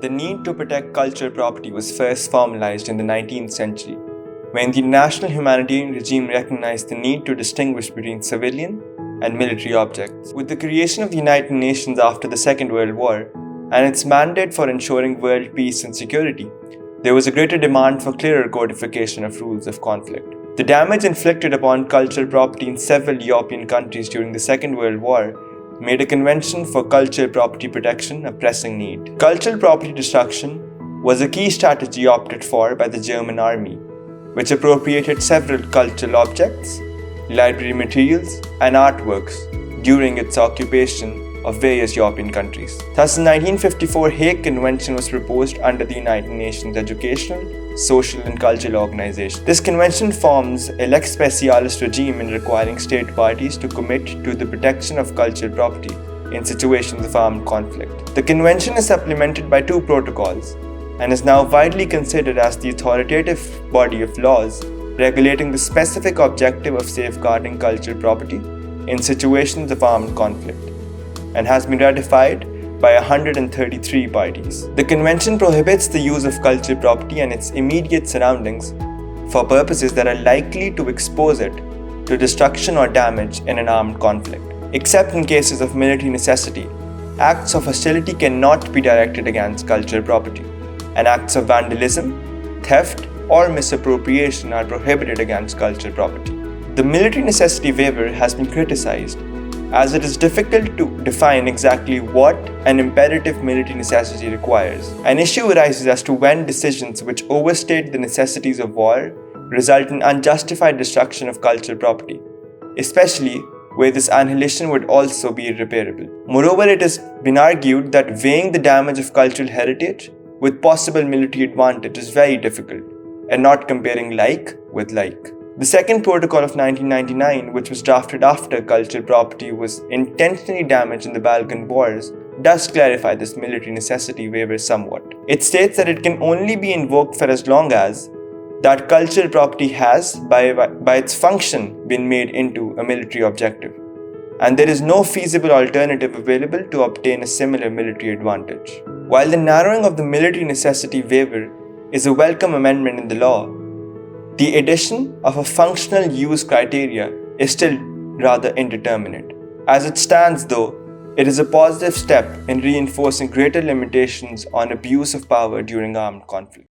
The need to protect cultural property was first formalized in the 19th century, when the international humanitarian regime recognized the need to distinguish between civilian and military objects. With the creation of the United Nations after the Second World War and its mandate for ensuring world peace and security, there was a greater demand for clearer codification of rules of conflict. The damage inflicted upon cultural property in several European countries during the Second World War made a convention for cultural property protection a pressing need. Cultural property destruction was a key strategy opted for by the German army, which appropriated several cultural objects, library materials, and artworks during its occupation of various European countries. Thus, the 1954 Hague Convention was proposed under the United Nations Educational, Social and Cultural Organization. This convention forms a lex specialis regime in requiring state parties to commit to the protection of cultural property in situations of armed conflict. The convention is supplemented by 2 protocols and is now widely considered as the authoritative body of laws regulating the specific objective of safeguarding cultural property in situations of armed conflict, and has been ratified by 133 parties. The convention prohibits the use of cultural property and its immediate surroundings for purposes that are likely to expose it to destruction or damage in an armed conflict. Except in cases of military necessity, acts of hostility cannot be directed against cultural property, and acts of vandalism, theft, or misappropriation are prohibited against cultural property. The military necessity waiver has been criticized as it is difficult to define exactly what an imperative military necessity requires. An issue arises as to when decisions which overstate the necessities of war result in unjustified destruction of cultural property, especially where this annihilation would also be irreparable. Moreover, it has been argued that weighing the damage of cultural heritage with possible military advantage is very difficult, and not comparing like with like. The second protocol of 1999, which was drafted after cultural property was intentionally damaged in the Balkan Wars, does clarify this military necessity waiver somewhat. It states that it can only be invoked for as long as that cultural property has, by its function, been made into a military objective, and there is no feasible alternative available to obtain a similar military advantage. While the narrowing of the military necessity waiver is a welcome amendment in the law, the addition of a functional use criteria is still rather indeterminate. As it stands, though, it is a positive step in reinforcing greater limitations on abuse of power during armed conflict.